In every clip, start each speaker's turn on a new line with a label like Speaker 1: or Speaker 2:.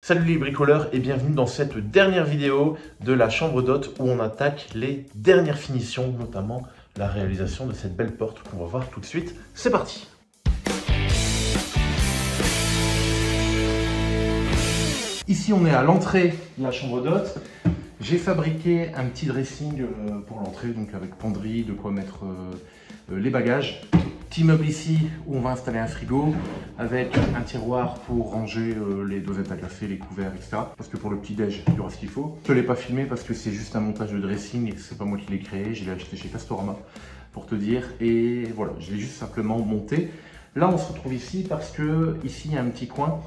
Speaker 1: Salut les bricoleurs et bienvenue dans cette dernière vidéo de la chambre d'hôte où on attaque les dernières finitions, notamment la réalisation de cette belle porte qu'on va voir tout de suite. C'est parti! Ici on est à l'entrée de la chambre d'hôte. J'ai fabriqué un petit dressing pour l'entrée, donc avec penderie, de quoi mettre les bagages. Petit meuble ici où on va installer un frigo avec un tiroir pour ranger les dosettes à café, les couverts, etc. Parce que pour le petit déj, il y aura ce qu'il faut. Je ne l'ai pas filmé parce que c'est juste un montage de dressing et c'est pas moi qui l'ai créé. Je l'ai acheté chez Castorama pour te dire. Et voilà, je l'ai juste simplement monté. Là, on se retrouve ici parce que ici il y a un petit coin.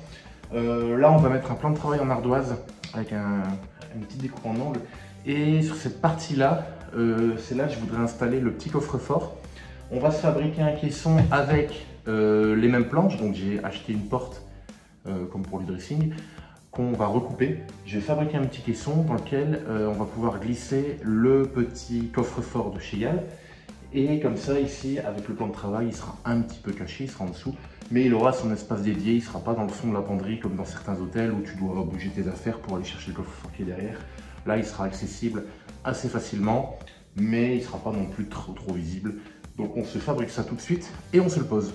Speaker 1: Là, on va mettre un plan de travail en ardoise avec une petite découpe en angle. Et sur cette partie-là, c'est là que je voudrais installer le petit coffre-fort. On va se fabriquer un caisson avec les mêmes planches. Donc j'ai acheté une porte, comme pour le dressing, qu'on va recouper. Je vais fabriquer un petit caisson dans lequel on va pouvoir glisser le petit coffre-fort de chez Yale. Et comme ça, ici, avec le plan de travail, il sera un petit peu caché, il sera en dessous. Mais il aura son espace dédié, il ne sera pas dans le fond de la penderie comme dans certains hôtels où tu dois bouger tes affaires pour aller chercher le coffre-fort qui est derrière. Là, il sera accessible assez facilement, mais il ne sera pas non plus trop visible. Donc on se fabrique ça tout de suite et on se le pose.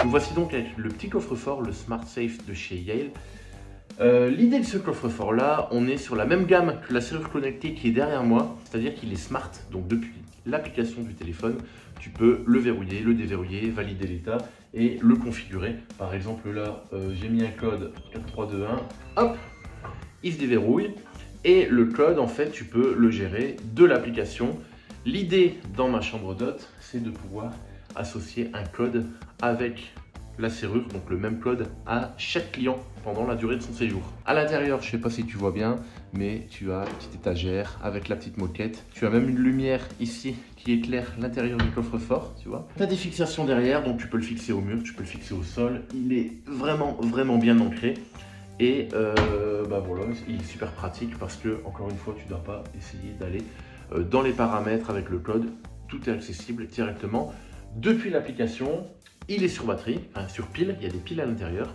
Speaker 1: Nous voici donc avec le petit coffre-fort, le Smart Safe de chez Yale. L'idée de ce coffre-fort là, on est sur la même gamme que la serrure connectée qui est derrière moi, c'est-à-dire qu'il est smart, donc depuis l'application du téléphone, tu peux le verrouiller, le déverrouiller, valider l'état et le configurer. Par exemple là, j'ai mis un code 4321, hop, il se déverrouille et le code en fait tu peux le gérer de l'application. L'idée dans ma chambre d'hôte, c'est de pouvoir associer un code avec la serrure, donc le même code à chaque client pendant la durée de son séjour. À l'intérieur, je ne sais pas si tu vois bien, mais tu as une petite étagère avec la petite moquette. Tu as même une lumière ici qui éclaire l'intérieur du coffre-fort, tu vois. Tu as des fixations derrière, donc tu peux le fixer au mur, tu peux le fixer au sol. Il est vraiment bien ancré. Et bah voilà, il est super pratique parce que, encore une fois, tu ne dois pas essayer d'aller dans les paramètres avec le code. Tout est accessible directement depuis l'application. Il est sur batterie, enfin sur pile, il y a des piles à l'intérieur.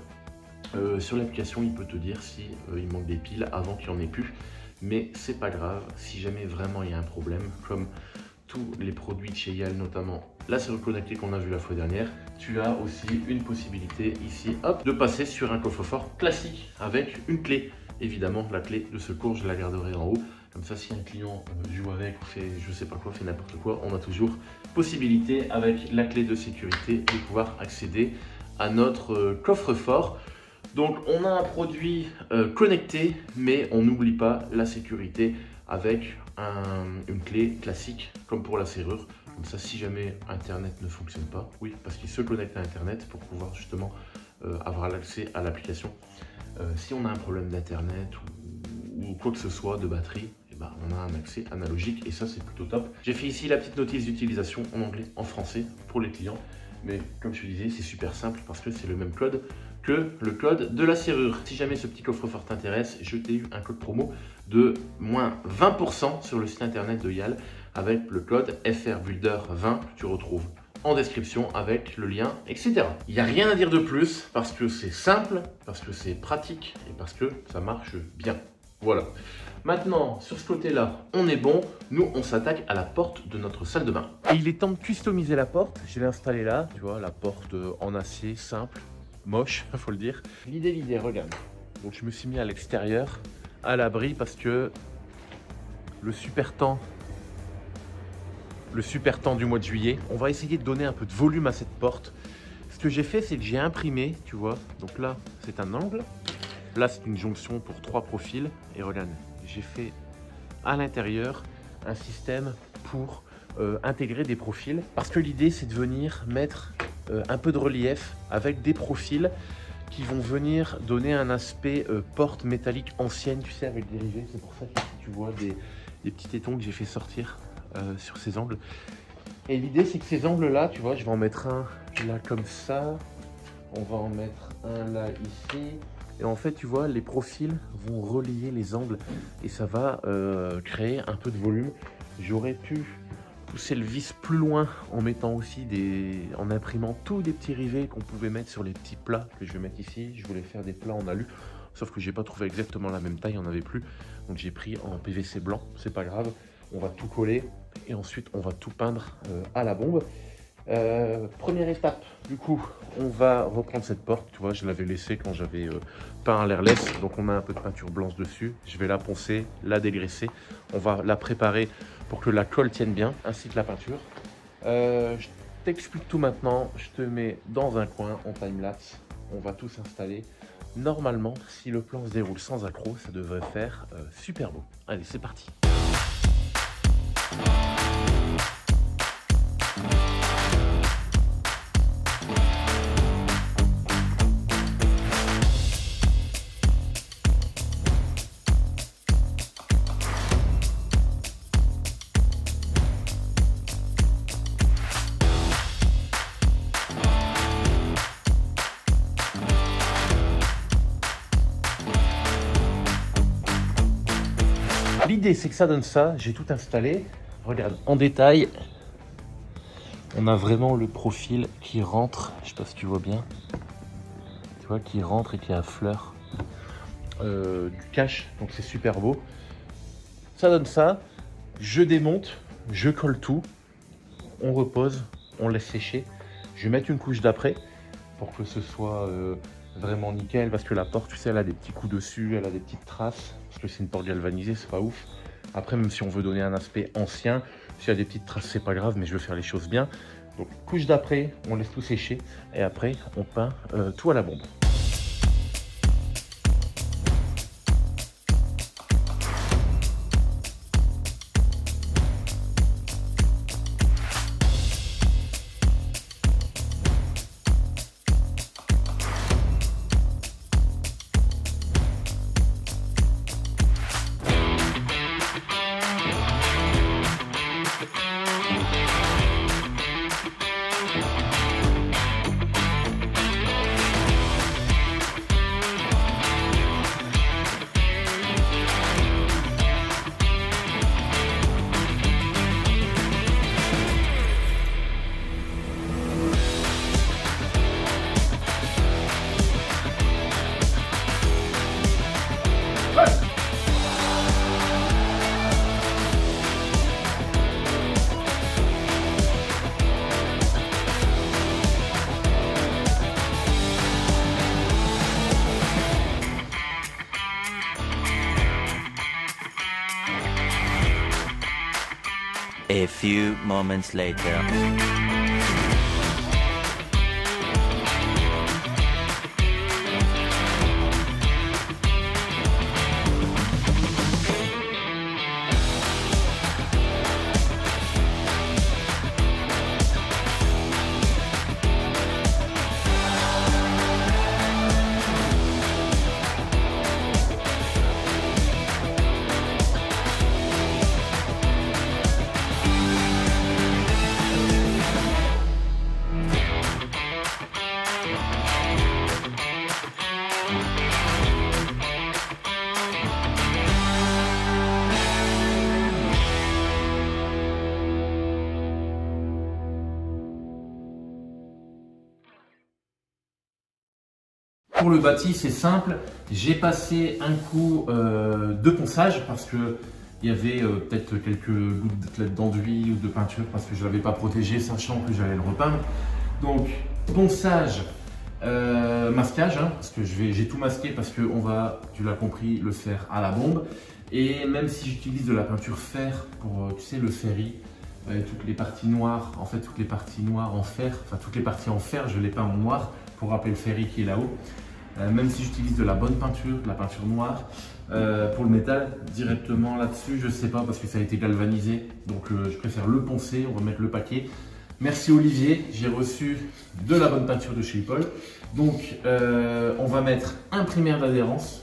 Speaker 1: Sur l'application, il peut te dire si il manque des piles avant qu'il n'y en ait plus. Mais c'est pas grave, si jamais vraiment il y a un problème, comme tous les produits de chez Yale, notamment la serrure connectée qu'on a vu la fois dernière, tu as aussi une possibilité ici, hop, de passer sur un coffre-fort classique avec une clé. Évidemment, la clé de secours, je la garderai en haut. Comme ça, si un client joue avec ou fait je sais pas quoi, fait n'importe quoi, on a toujours possibilité avec la clé de sécurité de pouvoir accéder à notre coffre-fort. Donc on a un produit connecté, mais on n'oublie pas la sécurité avec une clé classique comme pour la serrure. Comme ça, si jamais Internet ne fonctionne pas, oui, parce qu'il se connecte à Internet pour pouvoir justement avoir l'accès à l'application. Si on a un problème d'Internet ou quoi que ce soit de batterie, eh ben, on a un accès analogique et ça c'est plutôt top. J'ai fait ici la petite notice d'utilisation en anglais, en français pour les clients. Mais comme je te disais, c'est super simple parce que c'est le même code que le code de la serrure. Si jamais ce petit coffre-fort t'intéresse, je t'ai eu un code promo de moins 20% sur le site internet de Yale avec le code FRBuilder20 que tu retrouves en description avec le lien, etc. Il n'y a rien à dire de plus parce que c'est simple, parce que c'est pratique et parce que ça marche bien. Voilà. Maintenant, sur ce côté-là, on est bon. Nous, on s'attaque à la porte de notre salle de bain. Et il est temps de customiser la porte. Je l'ai installée là. Tu vois, la porte en acier, simple, moche, il faut le dire. L'idée, regarde. Donc, je me suis mis à l'extérieur, à l'abri, parce que le super temps du mois de juillet, on va essayer de donner un peu de volume à cette porte. Ce que j'ai fait, c'est que j'ai imprimé, tu vois. Donc là, c'est un angle. Là, c'est une jonction pour 3 profils. Et regarde, j'ai fait à l'intérieur un système pour intégrer des profils. Parce que l'idée, c'est de venir mettre un peu de relief avec des profils qui vont venir donner un aspect porte métallique ancienne, tu sais, avec des rivets. C'est pour ça que tu vois des petits tétons que j'ai fait sortir sur ces angles. Et l'idée, c'est que ces angles-là, tu vois, je vais en mettre un là comme ça. On va en mettre un là ici. Et en fait, tu vois, les profils vont relier les angles et ça va créer un peu de volume. J'aurais pu pousser le vis plus loin en mettant aussi en imprimant tous des petits rivets qu'on pouvait mettre sur les petits plats que je vais mettre ici. Je voulais faire des plats en alu, sauf que j'ai pas trouvé exactement la même taille, il n'y en avait plus. Donc j'ai pris en PVC blanc, c'est pas grave. On va tout coller et ensuite on va tout peindre à la bombe. Première étape, du coup, on va reprendre cette porte. Tu vois, je l'avais laissée quand j'avais peint à l'airless, donc on a un peu de peinture blanche dessus. Je vais la poncer, la dégraisser. On va la préparer pour que la colle tienne bien, ainsi que la peinture. Je t'explique tout maintenant. Je te mets dans un coin en time-lapse. On va tout s'installer. Normalement, si le plan se déroule sans accroc, ça devrait faire super beau. Allez, c'est parti. L'idée, c'est que ça donne ça. J'ai tout installé. Regarde, en détail, on a vraiment le profil qui rentre. Je sais pas si tu vois bien. Tu vois, qui rentre et qui a fleur du cache. Donc c'est super beau. Ça donne ça. Je démonte, je colle tout. On repose, on laisse sécher. Je vais mettre une couche d'après. pour que ce soit vraiment nickel, parce que la porte, tu sais, elle a des petits coups dessus, elle a des petites traces, parce que c'est une porte galvanisée, c'est pas ouf. Après, même si on veut donner un aspect ancien, s'il y a des petites traces, c'est pas grave, mais je veux faire les choses bien. Donc, couche d'après, on laisse tout sécher, et après, on peint tout à la bombe.
Speaker 2: A few moments later.
Speaker 1: Pour le bâti, c'est simple. J'ai passé un coup de ponçage parce que il y avait peut-être quelques gouttes d'enduit ou de peinture parce que je ne l'avais pas protégé, sachant que j'allais le repeindre. Donc, ponçage, masquage, hein, parce que j'ai tout masqué parce qu'on va, tu l'as compris, le faire à la bombe. Et même si j'utilise de la peinture fer pour, tu sais, le ferri, toutes les parties noires, en fait, toutes les parties noires en fer, enfin toutes les parties en fer, je les peins en noir pour rappeler le ferri qui est là-haut. Même si j'utilise de la bonne peinture, de la peinture noire, pour le métal, directement là-dessus, je ne sais pas parce que ça a été galvanisé. Donc je préfère le poncer, on va mettre le paquet. Merci Olivier, j'ai reçu de la bonne peinture de chez Paul. Donc on va mettre un primaire d'adhérence,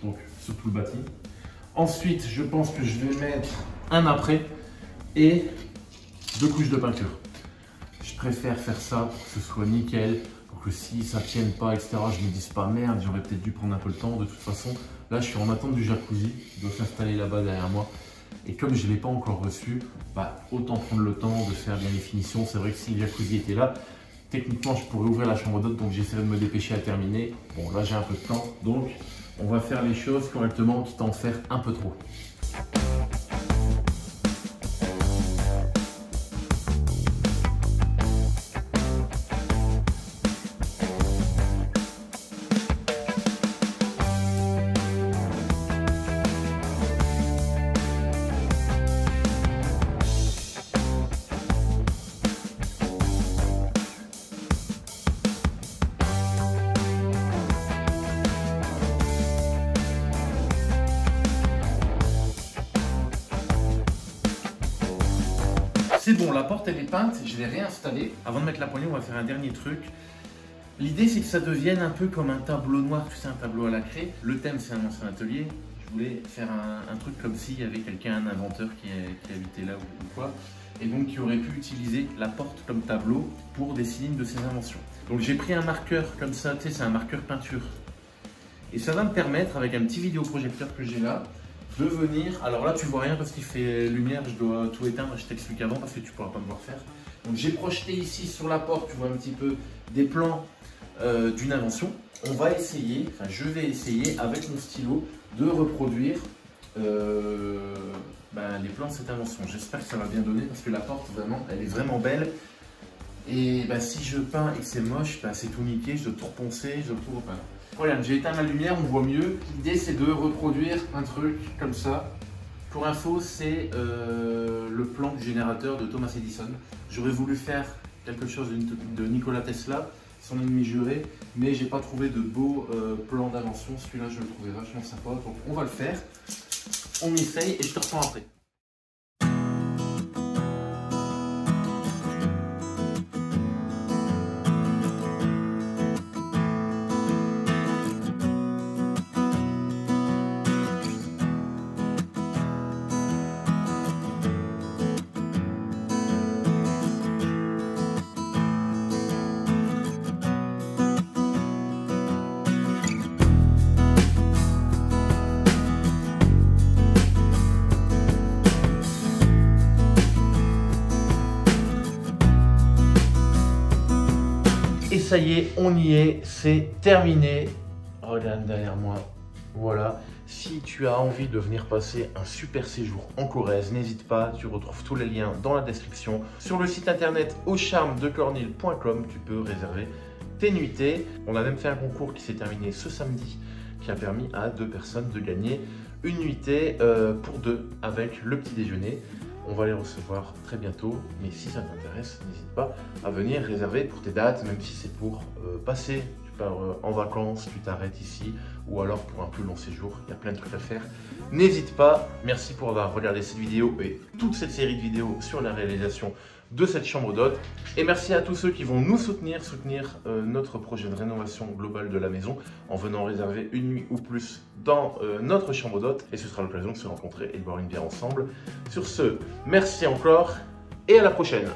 Speaker 1: donc sur tout le bâti. Ensuite, je pense que je vais mettre un après et 2 couches de peinture. Je préfère faire ça pour que ce soit nickel. Que si ça ne tienne pas, etc., je me dise pas merde, j'aurais peut-être dû prendre un peu le temps. De toute façon, là, je suis en attente du jacuzzi, il doit s'installer là-bas derrière moi. Et comme je ne l'ai pas encore reçu, bah, autant prendre le temps de faire bien les finitions. C'est vrai que si le jacuzzi était là, techniquement, je pourrais ouvrir la chambre d'hôte, donc j'essaierai de me dépêcher à terminer. Bon, là, j'ai un peu de temps, donc on va faire les choses correctement, quitte à en faire un peu trop. C'est bon, la porte elle est peinte, je l'ai réinstallée. Avant de mettre la poignée, on va faire un dernier truc. L'idée c'est que ça devienne un peu comme un tableau noir, tu sais, un tableau à la craie. Le thème c'est un ancien atelier. Je voulais faire un truc comme s'il y avait quelqu'un, un inventeur qui habitait là ou quoi. Et donc qui aurait pu utiliser la porte comme tableau pour dessiner une de ses inventions. Donc j'ai pris un marqueur comme ça, tu sais, c'est un marqueur peinture. Et ça va me permettre, avec un petit vidéoprojecteur que j'ai là, de venir, alors là tu vois rien parce qu'il fait lumière, je dois tout éteindre, je t'explique avant parce que tu pourras pas me voir faire. Donc j'ai projeté ici sur la porte, tu vois un petit peu des plans d'une invention. On va essayer, enfin je vais essayer avec mon stylo de reproduire les plans de cette invention. J'espère que ça va bien donner parce que la porte vraiment, elle est vraiment belle Et bah, si je peins et que c'est moche, bah, c'est tout niqué, je dois tout reponcer, je dois tout repeindre. Regarde, j'ai éteint la lumière, on voit mieux. L'idée c'est de reproduire un truc comme ça. Pour info, c'est le plan du générateur de Thomas Edison. J'aurais voulu faire quelque chose de Nikola Tesla, son ennemi juré, mais j'ai pas trouvé de beau plan d'invention. Celui-là, je le trouvais vachement sympa, donc on va le faire. On essaye et je te reprends après. Et ça y est, on y est, c'est terminé. Regarde derrière moi, voilà. Si tu as envie de venir passer un super séjour en Corrèze, n'hésite pas, tu retrouves tous les liens dans la description. Sur le site internet aucharmedecornil.com, tu peux réserver tes nuitées. On a même fait un concours qui s'est terminé ce samedi, qui a permis à 2 personnes de gagner une nuitée pour 2 avec le petit déjeuner. On va les recevoir très bientôt, mais si ça t'intéresse, n'hésite pas à venir réserver pour tes dates, même si c'est pour passer, tu pars en vacances, tu t'arrêtes ici, ou alors pour un plus long séjour, il y a plein de trucs à faire. N'hésite pas, merci pour avoir regardé cette vidéo et toute cette série de vidéos sur la réalisation de cette chambre d'hôte. Et merci à tous ceux qui vont nous soutenir notre projet de rénovation globale de la maison en venant réserver une nuit ou plus dans notre chambre d'hôte. Et ce sera l'occasion de se rencontrer et de boire une bière ensemble. Sur ce, merci encore et à la prochaine.